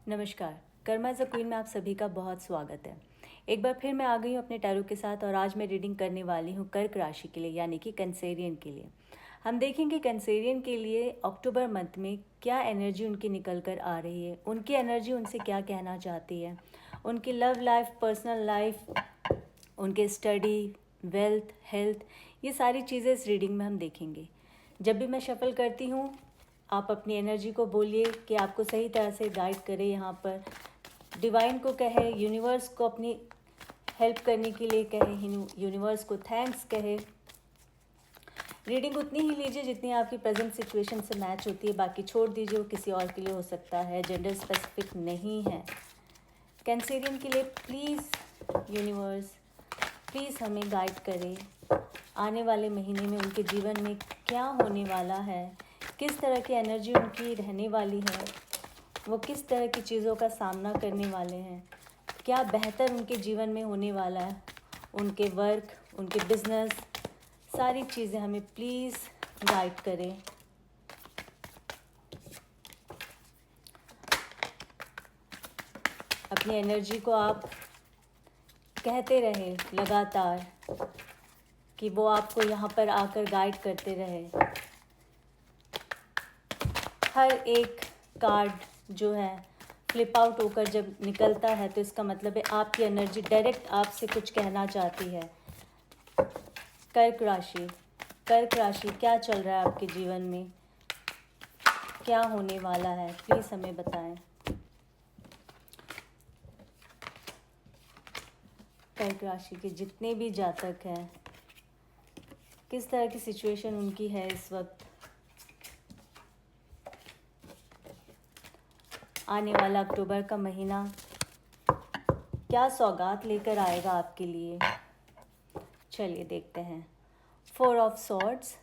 नमस्कार। Karma as a queen में आप सभी का बहुत स्वागत है। एक बार फिर मैं आ गई हूँ अपने टैरो के साथ और आज मैं रीडिंग करने वाली हूँ कर्क राशि के लिए, यानी कि कैंसेरियन के लिए। हम देखेंगे कैंसेरियन के लिए अक्टूबर मंथ में क्या एनर्जी उनकी निकल कर आ रही है, उनकी एनर्जी उनसे क्या कहना चाहती है, उनकी लव लाइफ, पर्सनल लाइफ, उनके स्टडी, वेल्थ, हेल्थ, ये सारी चीज़ें इस रीडिंग में हम देखेंगे। जब भी मैं शफल करती हूँ आप अपनी एनर्जी को बोलिए कि आपको सही तरह से गाइड करे, यहाँ पर डिवाइन को कहे, यूनिवर्स को अपनी हेल्प करने के लिए कहे, यूनिवर्स को थैंक्स कहे। रीडिंग उतनी ही लीजिए जितनी आपकी प्रेजेंट सिचुएशन से मैच होती है, बाकी छोड़ दीजिए, वो किसी और के लिए हो सकता है, जेंडर स्पेसिफिक नहीं है। कैंसेरियन के लिए प्लीज़ यूनिवर्स प्लीज़ हमें गाइड करें, आने वाले महीने में उनके जीवन में क्या होने वाला है, किस तरह की एनर्जी उनकी रहने वाली है, वो किस तरह की चीज़ों का सामना करने वाले हैं, क्या बेहतर उनके जीवन में होने वाला है, उनके वर्क, उनके बिजनेस, सारी चीज़ें हमें प्लीज़ गाइड करें। अपनी एनर्जी को आप कहते रहे लगातार कि वो आपको यहाँ पर आकर गाइड करते रहे। हर एक कार्ड जो है फ्लिप आउट होकर जब निकलता है तो इसका मतलब है आपकी एनर्जी डायरेक्ट आपसे कुछ कहना चाहती है। कर्क राशि, कर्क राशि क्या चल रहा है आपके जीवन में, क्या होने वाला है, प्लीज़ हमें बताएं। कर्क राशि के जितने भी जातक हैं, किस तरह की सिचुएशन उनकी है इस वक्त, आने वाला अक्टूबर का महीना क्या सौगात लेकर आएगा आपके लिए। चलिए देखते हैं। 4 of swords,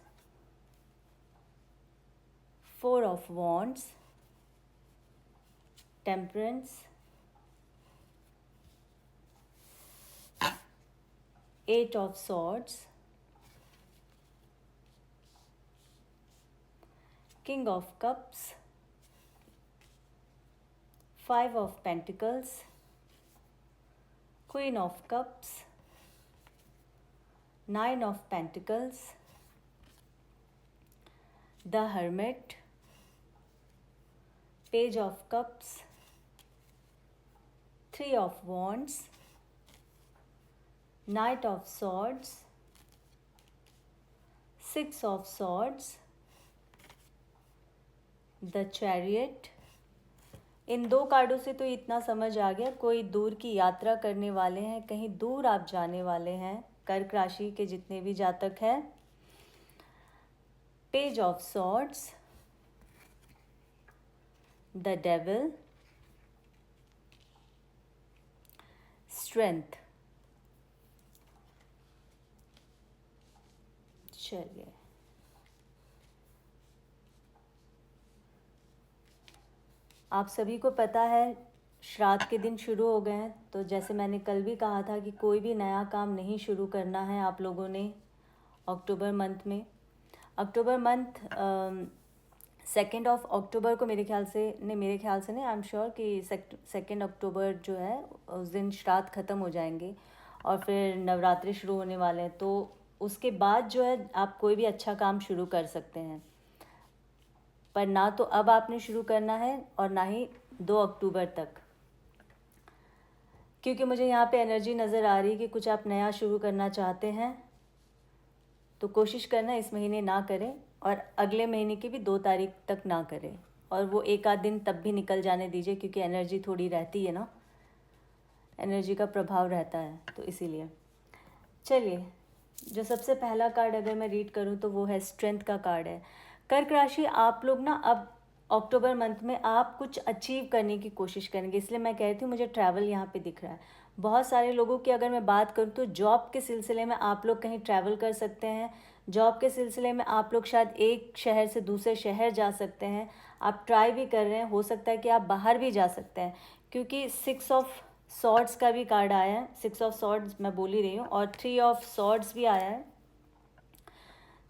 4 of wands, temperance, 8 of swords, king of cups, 5 of pentacles, queen of cups, 9 of pentacles, the hermit, page of cups, 3 of wands, knight of swords, 6 of swords, the chariot. इन दो कार्डों से तो इतना समझ आ गया, कोई दूर की यात्रा करने वाले हैं, कहीं दूर आप जाने वाले हैं, कर्क राशि के जितने भी जातक हैं। Page of swords, the devil, strength. चलिए आप सभी को पता है श्राद्ध के दिन शुरू हो गए हैं, तो जैसे मैंने कल भी कहा था कि कोई भी नया काम नहीं शुरू करना है आप लोगों ने अक्टूबर मंथ में। अक्टूबर मंथ 2 ऑफ अक्टूबर को मेरे ख्याल से नहीं, आई एम श्योर कि 2 अक्टूबर जो है उस दिन श्राद्ध ख़त्म हो जाएंगे और फिर नवरात्रि शुरू होने वाले हैं, तो उसके बाद जो है आप कोई भी अच्छा काम शुरू कर सकते हैं, पर ना तो अब आपने शुरू करना है और ना ही 2 अक्टूबर तक, क्योंकि मुझे यहाँ पे एनर्जी नज़र आ रही है कि कुछ आप नया शुरू करना चाहते हैं तो कोशिश करना इस महीने ना करें और अगले महीने की भी 2 तारीख तक ना करें, और वो एक आध दिन तब भी निकल जाने दीजिए क्योंकि एनर्जी थोड़ी रहती है ना, एनर्जी का प्रभाव रहता है, तो इसीलिए। चलिए जो सबसे पहला कार्ड अगर मैं रीड करूं तो वो है स्ट्रेंथ का कार्ड है। कर्क राशि, आप लोग ना अब अक्टूबर मंथ में आप कुछ अचीव करने की कोशिश करेंगे, इसलिए मैं कह रही थी मुझे ट्रैवल यहाँ पे दिख रहा है। बहुत सारे लोगों की अगर मैं बात करूँ तो जॉब के सिलसिले में आप लोग कहीं ट्रैवल कर सकते हैं, जॉब के सिलसिले में आप लोग शायद एक शहर से दूसरे शहर जा सकते हैं, आप ट्राई भी कर रहे हैं, हो सकता है कि आप बाहर भी जा सकते हैं, क्योंकि 6 ऑफ सॉर्ड्स का भी कार्ड आया है, 6 ऑफ सॉर्ड्स मैं बोल ही रही हूँ, और 3 ऑफ सॉर्ड्स भी आया है।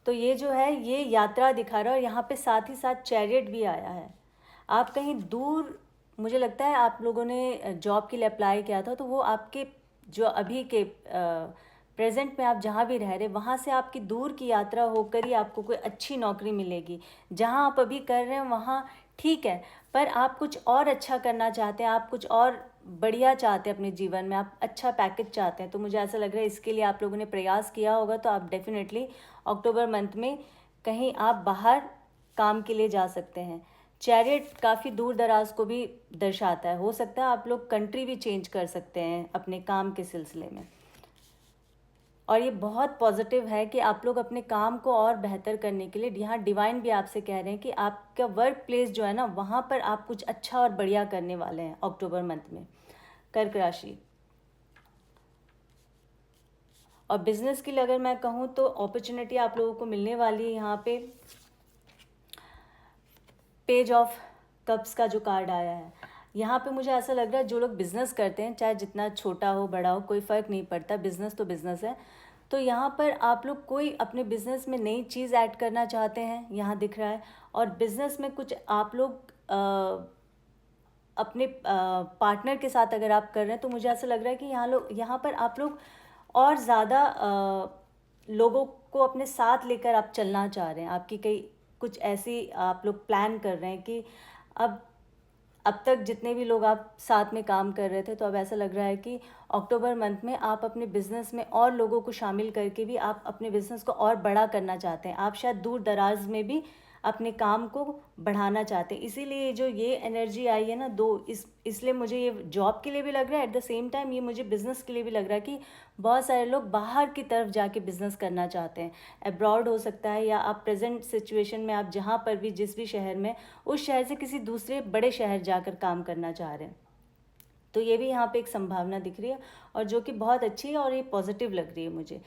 तो ये जो है ये यात्रा दिखा रहा है और यहाँ पे साथ ही साथ चैरियट भी आया है। आप कहीं दूर मुझे लगता है आप लोगों ने जॉब के लिए अप्लाई किया था, तो वो आपके जो अभी के प्रेजेंट में आप जहाँ भी रह रहे वहाँ से आपकी दूर की यात्रा होकर ही आपको कोई अच्छी नौकरी मिलेगी। जहाँ आप अभी कर रहे हैं वहाँ ठीक है, पर आप कुछ और अच्छा करना चाहते हैं, आप कुछ और बढ़िया चाहते हैं अपने जीवन में, आप अच्छा पैकेज चाहते हैं। तो मुझे ऐसा लग रहा है इसके लिए आप लोगों ने प्रयास किया होगा, तो आप डेफिनेटली अक्टूबर मंथ में कहीं आप बाहर काम के लिए जा सकते हैं। चैरियट काफ़ी दूर दराज को भी दर्शाता है, हो सकता है आप लोग कंट्री भी चेंज कर सकते हैं अपने काम के सिलसिले में। और ये बहुत पॉजिटिव है कि आप लोग अपने काम को और बेहतर करने के लिए, यहाँ डिवाइन भी आपसे कह रहे हैं कि आपका वर्क प्लेस जो है ना, वहाँ पर आप कुछ अच्छा और बढ़िया करने वाले हैं अक्टूबर मंथ में, कर्क राशि। और बिजनेस के लिए अगर मैं कहूँ तो अपॉर्चुनिटी आप लोगों को मिलने वाली है। यहाँ पे पेज ऑफ कप्स का जो कार्ड आया है, यहाँ पे मुझे ऐसा लग रहा है जो लोग बिज़नेस करते हैं, चाहे जितना छोटा हो बड़ा हो कोई फ़र्क नहीं पड़ता, बिज़नेस तो बिज़नेस है। तो यहाँ पर आप लोग कोई अपने बिज़नेस में नई चीज़ ऐड करना चाहते हैं, यहाँ दिख रहा है। और बिज़नेस में कुछ आप लोग अपने पार्टनर के साथ अगर आप कर रहे हैं, तो मुझे ऐसा लग रहा है कि यहाँ पर आप लोग और ज़्यादा लोगों को अपने साथ लेकर आप चलना चाह रहे हैं। आपकी कई कुछ ऐसी आप लोग प्लान कर रहे हैं कि अब तक जितने भी लोग आप साथ में काम कर रहे थे, तो अब ऐसा लग रहा है कि अक्टूबर मंथ में आप अपने बिज़नेस में और लोगों को शामिल करके भी आप अपने बिज़नेस को और बड़ा करना चाहते हैं। आप शायद दूर दराज में भी अपने काम को बढ़ाना चाहते हैं। इसीलिए जो ये एनर्जी आई है ना दो, इसलिए मुझे ये जॉब के लिए भी लग रहा है, एट द सेम टाइम ये मुझे बिज़नेस के लिए भी लग रहा है कि बहुत सारे लोग बाहर की तरफ जाके बिज़नेस करना चाहते हैं। अब्रॉड हो सकता है, या आप प्रेजेंट सिचुएशन में आप जहाँ पर भी जिस भी शहर में, उस शहर से किसी दूसरे बड़े शहर जाकर काम करना चाह रहे हैं। तो ये भी यहाँ पे एक संभावना दिख रही है, और जो कि बहुत अच्छी है और ये पॉजिटिव लग रही है मुझे।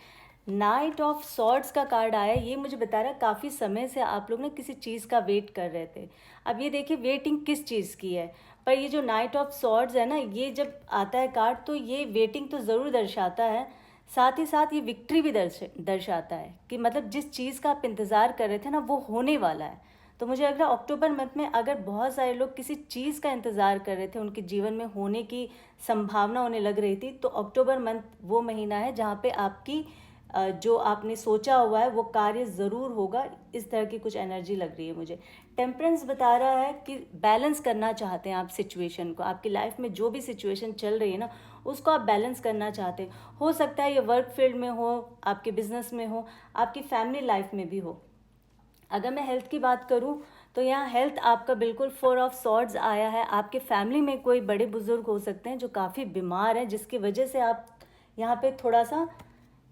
नाइट ऑफ सॉर्ड्स का कार्ड आया, ये मुझे बता रहा है काफ़ी समय से आप लोग ना किसी चीज़ का वेट कर रहे थे। अब ये देखिए वेटिंग किस चीज़ की है, पर ये जो नाइट ऑफ सॉर्ड्स है ना, ये जब आता है कार्ड तो ये वेटिंग तो ज़रूर दर्शाता है, साथ ही साथ ये विक्ट्री भी दर्शाता है कि मतलब जिस चीज़ का आप इंतज़ार कर रहे थे ना वो होने वाला है। तो मुझे लग रहा है अक्टूबर मंथ में अगर बहुत सारे लोग किसी चीज़ का इंतज़ार कर रहे थे, उनके जीवन में होने की संभावना उन्हें लग रही थी, तो अक्टूबर मंथ वो महीना है जहाँ पे आपकी जो आपने सोचा हुआ है वो कार्य ज़रूर होगा। इस तरह की कुछ एनर्जी लग रही है मुझे। टेम्परेंस बता रहा है कि बैलेंस करना चाहते हैं आप सिचुएशन को, आपकी लाइफ में जो भी सिचुएशन चल रही है ना उसको आप बैलेंस करना चाहते हैं। हो सकता है ये वर्क फील्ड में हो, आपके बिजनेस में हो, आपकी फैमिली लाइफ में भी हो। अगर मैं हेल्थ की बात करूं तो यहाँ हेल्थ आपका बिल्कुल 4 ऑफ सॉर्ड्स आया है। आपके फैमिली में कोई बड़े बुजुर्ग हो सकते हैं जो काफ़ी बीमार हैं, जिसकी वजह से आप यहाँ पे थोड़ा सा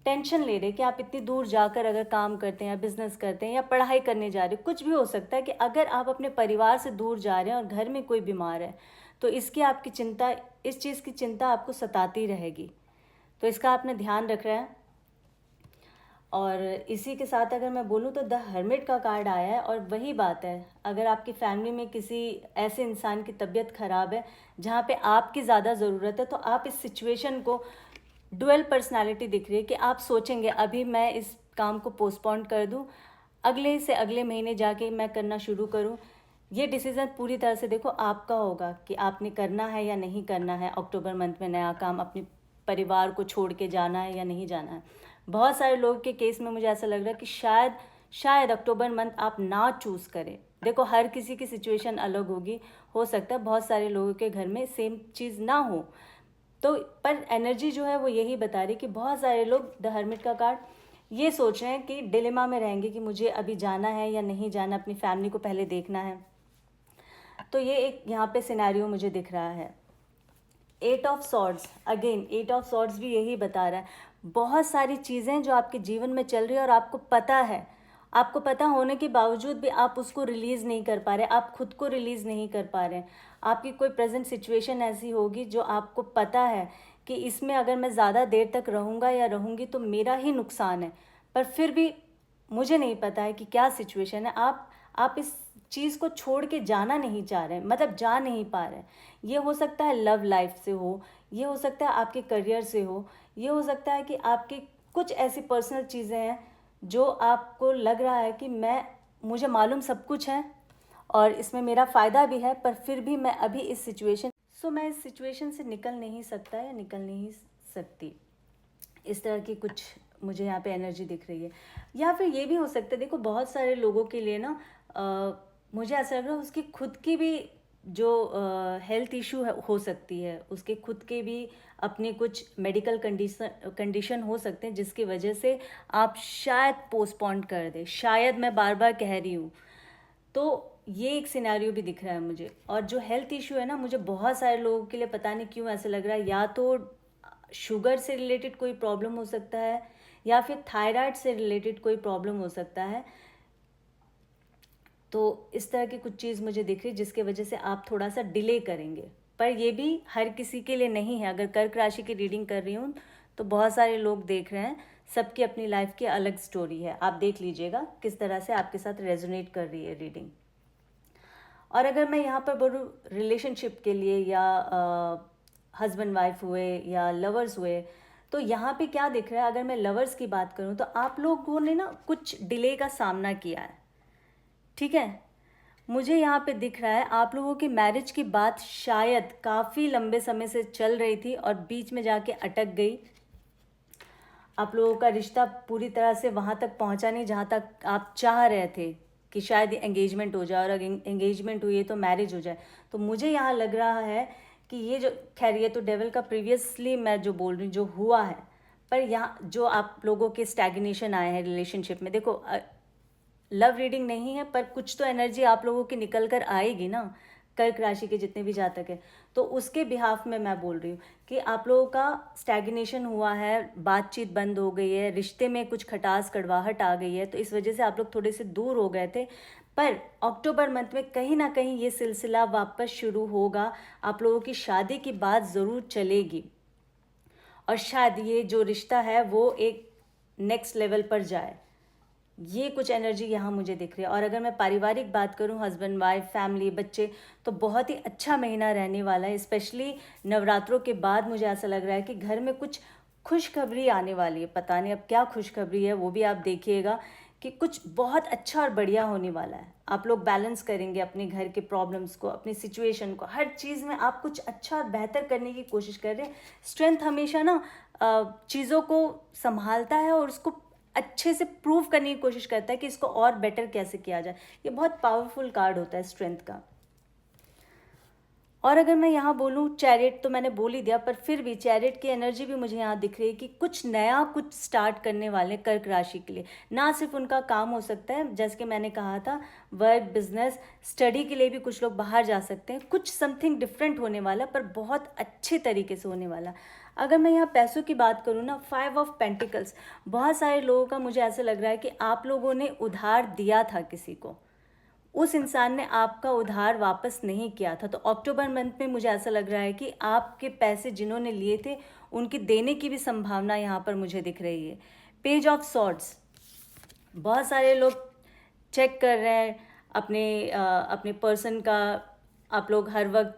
टेंशन ले रहे कि आप इतनी दूर जाकर अगर काम करते हैं या बिजनेस करते हैं या पढ़ाई करने जा रहे हो, कुछ भी हो सकता है कि अगर आप अपने परिवार से दूर जा रहे हैं और घर में कोई बीमार है तो इसकी आपकी चिंता, इस चीज़ की चिंता आपको सताती रहेगी, तो इसका आपने ध्यान रख रहा है। और इसी के साथ अगर मैं बोलूँ तो द हर्मिट का कार्ड आया है, और वही बात है, अगर आपकी फैमिली में किसी ऐसे इंसान की तबीयत ख़राब है जहाँ पे आपकी ज़्यादा ज़रूरत है, तो आप इस सिचुएशन को, डुअल पर्सनालिटी दिख रही है कि आप सोचेंगे अभी मैं इस काम को पोस्टपोन कर दूं, अगले से अगले महीने जाके मैं करना शुरू करूं। ये डिसीज़न पूरी तरह से देखो आपका होगा कि आपने करना है या नहीं करना है, अक्टूबर मंथ में नया काम, अपने परिवार को छोड़ के जाना है या नहीं जाना है। बहुत सारे लोगों के केस में मुझे ऐसा लग रहा है कि शायद अक्टूबर मंथ आप ना चूज़ करें। देखो हर किसी की सिचुएशन अलग होगी, हो सकता है बहुत सारे लोगों के घर में सेम चीज़ ना हो, तो पर एनर्जी जो है वो यही बता रही कि बहुत सारे लोग, द हर्मिट का कार्ड, ये सोच रहे हैं कि डिलेमा में रहेंगे कि मुझे अभी जाना है या नहीं जाना, अपनी फैमिली को पहले देखना है। तो ये एक यहाँ पे सिनेरियो मुझे दिख रहा है। 8 of swords, again 8 of swords भी यही बता रहा है, बहुत सारी चीज़ें जो आपके जीवन में चल रही है और आपको पता है, आपको पता होने के बावजूद भी आप उसको रिलीज़ नहीं कर पा रहे, आप खुद को रिलीज़ नहीं कर पा रहे हैं। आपकी कोई प्रेजेंट सिचुएशन ऐसी होगी जो आपको पता है कि इसमें अगर मैं ज़्यादा देर तक रहूँगा या रहूँगी तो मेरा ही नुकसान है, पर फिर भी मुझे नहीं पता है कि क्या सिचुएशन है। आप इस चीज़ को छोड़ के जाना नहीं चाह रहे हैं, मतलब जा नहीं पा रहे हैं। ये हो सकता है लव लाइफ से हो, ये हो सकता है आपके करियर से हो, ये हो सकता है कि आपकी कुछ ऐसी पर्सनल चीज़ें हैं जो आपको लग रहा है कि मुझे मालूम सब कुछ है और इसमें मेरा फ़ायदा भी है, पर फिर भी मैं अभी इस सिचुएशन से निकल नहीं सकता या निकल नहीं सकती। इस तरह की कुछ मुझे यहाँ पे एनर्जी दिख रही है। या फिर ये भी हो सकता है, देखो बहुत सारे लोगों के लिए ना मुझे ऐसा लग रहा है उसकी खुद की भी जो हेल्थ इशू हो सकती है, उसके खुद के भी अपने कुछ मेडिकल कंडीशन हो सकते हैं जिसकी वजह से आप शायद पोस्टपोन कर दें। शायद, मैं बार बार कह रही हूँ। तो ये एक सिनेरियो भी दिख रहा है मुझे। और जो हेल्थ इशू है ना, मुझे बहुत सारे लोगों के लिए पता नहीं क्यों ऐसा लग रहा है, या तो शुगर से रिलेटेड कोई प्रॉब्लम हो सकता है या फिर थायराइड से रिलेटेड कोई प्रॉब्लम हो सकता है। तो इस तरह की कुछ चीज़ मुझे दिख रही है जिसके वजह से आप थोड़ा सा डिले करेंगे। पर ये भी हर किसी के लिए नहीं है। अगर कर्क राशि की रीडिंग कर रही हूँ तो बहुत सारे लोग देख रहे हैं, सबकी अपनी लाइफ की अलग स्टोरी है। आप देख लीजिएगा किस तरह से आपके साथ रेजोनेट कर रही है रीडिंग। और अगर मैं यहाँ पर बोलूँ रिलेशनशिप के लिए, या हस्बैंड वाइफ हुए या लवर्स हुए, तो यहाँ पे क्या दिख रहा है, अगर मैं लवर्स की बात करूँ तो आप लोगों ने ना कुछ डिले का सामना किया है, ठीक है। मुझे यहाँ पे दिख रहा है आप लोगों की मैरिज की बात शायद काफ़ी लंबे समय से चल रही थी और बीच में जाके अटक गई। आप लोगों का रिश्ता पूरी तरह से वहाँ तक पहुँचा नहीं जहाँ तक आप चाह रहे थे कि शायद एंगेजमेंट हो जाए, और अगर एंगेजमेंट हुई है तो मैरिज हो जाए। तो मुझे यहाँ लग रहा है कि ये जो, खैर ये तो डेविल का प्रीवियसली मैं जो बोल रही हूँ जो हुआ है, पर यहाँ जो आप लोगों के स्टैग्नेशन आए हैं रिलेशनशिप में, देखो लव रीडिंग नहीं है पर कुछ तो एनर्जी आप लोगों की निकल कर आएगी ना, कर्क राशि के जितने भी जातक हैं। तो उसके बिहाफ में मैं बोल रही हूँ कि आप लोगों का स्टैग्नेशन हुआ है, बातचीत बंद हो गई है, रिश्ते में कुछ खटास कड़वाहट आ गई है, तो इस वजह से आप लोग थोड़े से दूर हो गए थे। पर अक्टूबर मंथ में कहीं ना कहीं ये सिलसिला वापस शुरू होगा। आप लोगों की शादी की बात ज़रूर चलेगी और शायद ये जो रिश्ता है वो एक नेक्स्ट लेवल पर जाए। ये कुछ एनर्जी यहाँ मुझे दिख रही है। और अगर मैं पारिवारिक बात करूँ, हस्बैंड वाइफ, फैमिली, बच्चे, तो बहुत ही अच्छा महीना रहने वाला है। स्पेशली नवरात्रों के बाद मुझे ऐसा लग रहा है कि घर में कुछ खुशखबरी आने वाली है। पता नहीं अब क्या खुशखबरी है, वो भी आप देखिएगा कि कुछ बहुत अच्छा और बढ़िया होने वाला है। आप लोग बैलेंस करेंगे अपने घर के प्रॉब्लम्स को, अपनी सिचुएशन को, हर चीज़ में आप कुछ अच्छा और बेहतर करने की कोशिश कर रहे हैं। स्ट्रेंथ हमेशा ना चीज़ों को संभालता है और उसको अच्छे से प्रूव करने की कोशिश करता है कि इसको और बेटर कैसे किया जाए। ये बहुत पावरफुल कार्ड होता है स्ट्रेंथ का। और अगर मैं यहाँ बोलूँ चैरिट, तो मैंने बोल ही दिया, पर फिर भी चैरिट की एनर्जी भी मुझे यहाँ दिख रही है कि कुछ नया कुछ स्टार्ट करने वाले कर्क राशि के लिए। ना सिर्फ उनका काम हो सकता है, जैसे कि मैंने कहा था, वर्क, बिजनेस, स्टडी के लिए भी कुछ लोग बाहर जा सकते हैं। कुछ समथिंग डिफरेंट होने वाला, पर बहुत अच्छे तरीके से होने वाला। अगर मैं यहाँ पैसों की बात करूँ ना, 5 ऑफ पेंटिकल्स, बहुत सारे लोगों का मुझे ऐसा लग रहा है कि आप लोगों ने उधार दिया था किसी को, उस इंसान ने आपका उधार वापस नहीं किया था। तो अक्टूबर मंथ में मुझे ऐसा लग रहा है कि आपके पैसे जिन्होंने लिए थे उनकी देने की भी संभावना यहाँ पर मुझे दिख रही है। पेज ऑफ सॉर्ड्स, बहुत सारे लोग चेक कर रहे हैं अपने पर्सन का। आप लोग हर वक्त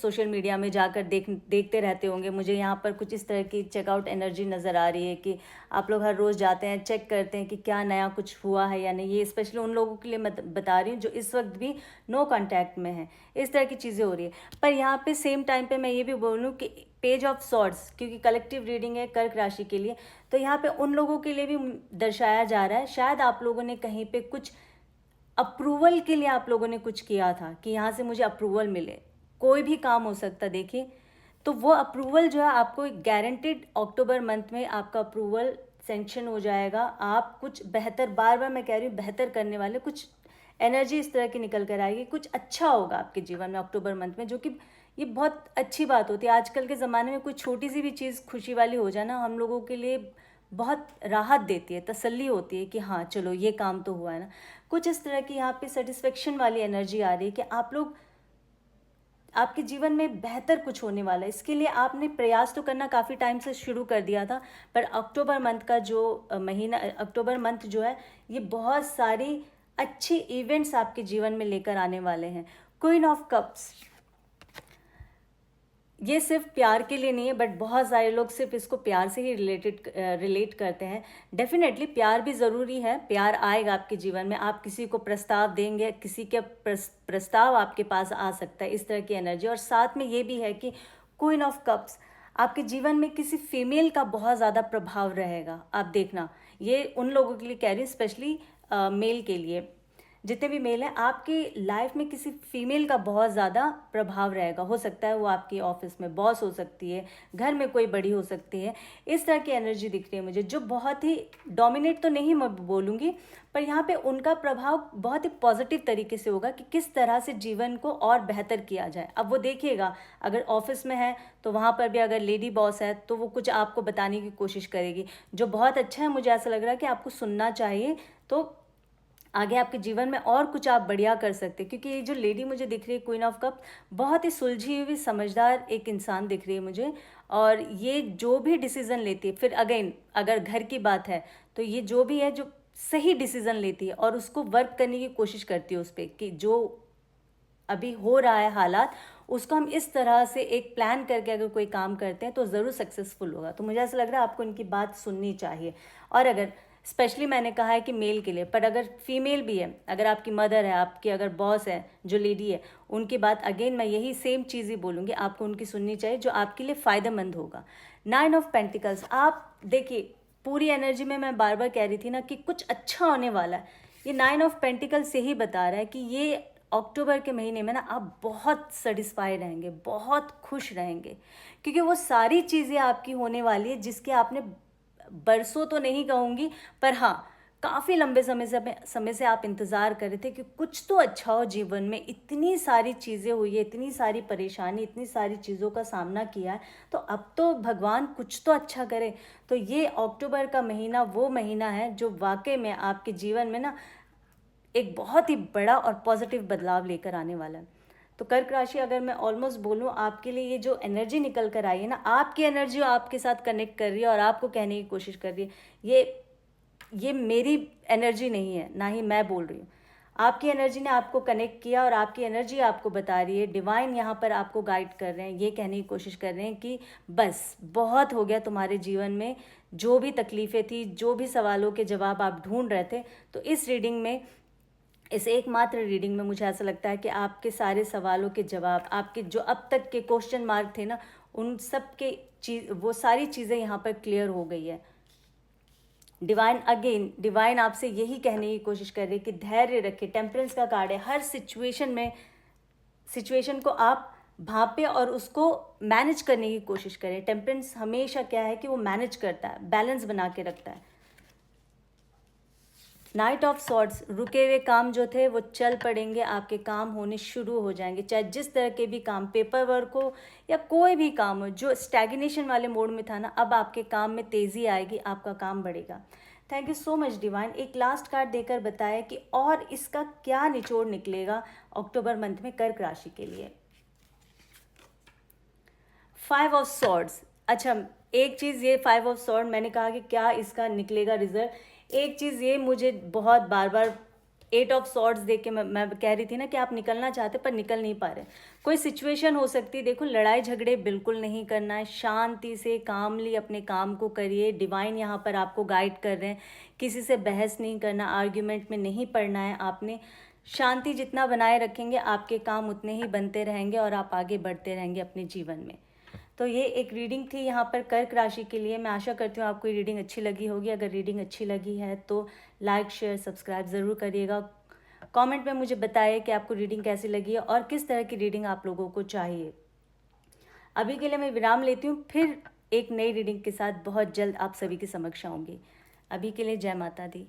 सोशल मीडिया में जाकर देखते रहते होंगे। मुझे यहाँ पर कुछ इस तरह की चेकआउट एनर्जी नज़र आ रही है कि आप लोग हर रोज़ जाते हैं, चेक करते हैं कि क्या नया कुछ हुआ है या नहीं। ये स्पेशली उन लोगों के लिए मैं बता रही हूँ जो इस वक्त भी नो कांटेक्ट में है। इस तरह की चीज़ें हो रही है। पर यहाँ पे सेम टाइम पे मैं ये भी बोलूँ कि पेज ऑफ सॉर्ड्स, क्योंकि कलेक्टिव रीडिंग है कर्क राशि के लिए, तो यहाँ पे उन लोगों के लिए भी दर्शाया जा रहा है शायद आप लोगों ने कहीं पे कुछ अप्रूवल के लिए आप लोगों ने कुछ किया था कि यहाँ से मुझे अप्रूवल मिले। कोई भी काम हो सकता, देखिए, तो वो अप्रूवल जो है आपको गारंटेड अक्टूबर मंथ में आपका अप्रूवल सेंक्शन हो जाएगा। आप कुछ बेहतर, बार बार मैं कह रही हूँ, बेहतर करने वाले कुछ एनर्जी इस तरह की निकल कर आएगी। कुछ अच्छा होगा आपके जीवन में अक्टूबर मंथ में, जो कि ये बहुत अच्छी बात होती है। आजकल के ज़माने में कोई छोटी सी भी चीज़ खुशी वाली हो जाए ना, हम लोगों के लिए बहुत राहत देती है, तसल्ली होती है कि हाँ चलो ये काम तो हुआ है ना। कुछ इस तरह की यहाँ पे सेटिस्फेक्शन वाली एनर्जी आ रही है कि आप लोग, आपके जीवन में बेहतर कुछ होने वाला है। इसके लिए आपने प्रयास तो करना काफ़ी टाइम से शुरू कर दिया था, पर अक्टूबर मंथ का जो महीना, अक्टूबर मंथ जो है, ये बहुत सारी अच्छी इवेंट्स आपके जीवन में लेकर आने वाले हैं। क्वीन ऑफ कप्स, ये सिर्फ प्यार के लिए नहीं है, बट बहुत सारे लोग सिर्फ इसको प्यार से ही रिलेट करते हैं। डेफिनेटली प्यार भी ज़रूरी है, प्यार आएगा आपके जीवन में, आप किसी को प्रस्ताव देंगे, किसी के प्रस्ताव आपके पास आ सकता है, इस तरह की एनर्जी। और साथ में ये भी है कि क्वीन ऑफ कप्स, आपके जीवन में किसी फीमेल का बहुत ज़्यादा प्रभाव रहेगा। आप देखना, ये उन लोगों के लिए कह रही हूँ, स्पेशली मेल के लिए, जितने भी मेल हैं, आपकी लाइफ में किसी फीमेल का बहुत ज़्यादा प्रभाव रहेगा। हो सकता है वो आपकी ऑफिस में बॉस हो सकती है, घर में कोई बड़ी हो सकती है, इस तरह की एनर्जी दिख रही है मुझे, जो बहुत ही डोमिनेट तो नहीं मैं बोलूँगी, पर यहाँ पे उनका प्रभाव बहुत ही पॉजिटिव तरीके से होगा कि किस तरह से जीवन को और बेहतर किया जाए। अब वो देखिएगा, अगर ऑफिस में है तो वहाँ पर भी अगर लेडी बॉस है तो वो कुछ आपको बताने की कोशिश करेगी, जो बहुत अच्छा है। मुझे ऐसा लग रहा है कि आपको सुनना चाहिए, तो आगे आपके जीवन में और कुछ आप बढ़िया कर सकते हैं। क्योंकि ये जो लेडी मुझे दिख रही है, क्वीन ऑफ कप, बहुत ही सुलझी हुई समझदार एक इंसान दिख रही है मुझे। और ये जो भी डिसीज़न लेती है, फिर अगेन अगर घर की बात है तो ये जो भी है, जो सही डिसीज़न लेती है और उसको वर्क करने की कोशिश करती है उस पर, कि जो अभी हो रहा है हालात, उसको हम इस तरह से एक प्लान करके अगर कोई काम करते हैं तो ज़रूर सक्सेसफुल होगा। तो मुझे ऐसा लग रहा है आपको इनकी बात सुननी चाहिए। और अगर स्पेशली मैंने कहा है कि मेल के लिए, पर अगर फीमेल भी है, अगर आपकी मदर है, आपकी अगर बॉस है, जो लेडी है, उनकी बात अगेन मैं यही सेम चीज़ ही बोलूँगी, आपको उनकी सुननी चाहिए, जो आपके लिए फ़ायदेमंद होगा। 9 ऑफ पेंटिकल्स, आप देखिए पूरी एनर्जी में मैं बार बार कह रही थी ना कि कुछ अच्छा होने वाला है। ये 9 ऑफ पेंटिकल्स से ही बता रहा है कि ये अक्टूबर के महीने में ना आप बहुत सेटिस्फाइड रहेंगे, बहुत खुश रहेंगे, क्योंकि वो सारी चीज़ें आपकी होने वाली है जिसके आपने बरसों तो नहीं कहूँगी, पर हाँ काफ़ी लंबे समय से आप इंतज़ार कर रहे थे कि कुछ तो अच्छा हो जीवन में। इतनी सारी चीज़ें हुई है, इतनी सारी परेशानी, इतनी सारी चीज़ों का सामना किया है, तो अब तो भगवान कुछ तो अच्छा करे। तो ये अक्टूबर का महीना वो महीना है जो वाकई में आपके जीवन में ना एक बहुत ही बड़ा और पॉजिटिव बदलाव लेकर आने वाला है। तो कर्क राशि, अगर मैं ऑलमोस्ट बोलूँ आपके लिए, ये जो एनर्जी निकल कर आई है ना, आपकी एनर्जी आपके साथ कनेक्ट कर रही है और आपको कहने की कोशिश कर रही है, ये मेरी एनर्जी नहीं है, ना ही मैं बोल रही हूँ। आपकी एनर्जी ने आपको कनेक्ट किया और आपकी एनर्जी आपको बता रही है, डिवाइन यहाँ पर आपको गाइड कर रहे हैं, ये कहने की कोशिश कर रहे हैं कि बस बहुत हो गया तुम्हारे जीवन में, जो भी तकलीफ़ें थी, जो भी सवालों के जवाब आप ढूंढ रहे थे, तो इस रीडिंग में, इस एकमात्र रीडिंग में मुझे ऐसा लगता है कि आपके सारे सवालों के जवाब, आपके जो अब तक के क्वेश्चन मार्क थे ना, उन सब के वो सारी चीज़ें यहाँ पर क्लियर हो गई है। डिवाइन आपसे यही कहने की कोशिश कर रही है कि धैर्य रखें। टेम्परेंस का कार्ड है, हर सिचुएशन को आप भांपे और उसको मैनेज करने की कोशिश करें। टेम्परेंस हमेशा क्या है कि वो मैनेज करता है, बैलेंस बना के रखता है। नाइट ऑफ सॉर्ड्स, रुके हुए काम जो थे वो चल पड़ेंगे, आपके काम होने शुरू हो जाएंगे, चाहे जिस तरह के भी काम, पेपर वर्क हो या कोई भी काम हो, जो स्टैग्नेशन वाले मोड में था ना, अब आपके काम में तेज़ी आएगी, आपका काम बढ़ेगा। Thank you so much divine. एक लास्ट कार्ड देकर बताया कि और इसका क्या निचोड़ निकलेगा अक्टूबर मंथ में कर्क राशि के लिए। 5 ऑफ सॉर्ड्स, अच्छा एक चीज़ ये 5 ऑफ सॉर्ड, मैंने कहा कि क्या इसका निकलेगा रिजल्ट, एक चीज़ ये मुझे बहुत बार बार 8 ऑफ सॉर्ड्स देख के मैं कह रही थी ना कि आप निकलना चाहते पर निकल नहीं पा रहे। कोई सिचुएशन हो सकती है, देखो लड़ाई झगड़े बिल्कुल नहीं करना है, शांति से कामली अपने काम को करिए। डिवाइन यहाँ पर आपको गाइड कर रहे हैं, किसी से बहस नहीं करना, आर्ग्यूमेंट में नहीं पड़ना है आपने। शांति जितना बनाए रखेंगे आपके काम उतने ही बनते रहेंगे और आप आगे बढ़ते रहेंगे अपने जीवन में। तो ये एक रीडिंग थी यहाँ पर कर्क राशि के लिए। मैं आशा करती हूँ आपको ये रीडिंग अच्छी लगी होगी। अगर रीडिंग अच्छी लगी है तो लाइक शेयर सब्सक्राइब ज़रूर करिएगा। कमेंट में मुझे बताइए कि आपको रीडिंग कैसी लगी है और किस तरह की रीडिंग आप लोगों को चाहिए। अभी के लिए मैं विराम लेती हूँ, फिर एक नई रीडिंग के साथ बहुत जल्द आप सभी के समक्ष आऊँगी। अभी के लिए जय माता दी।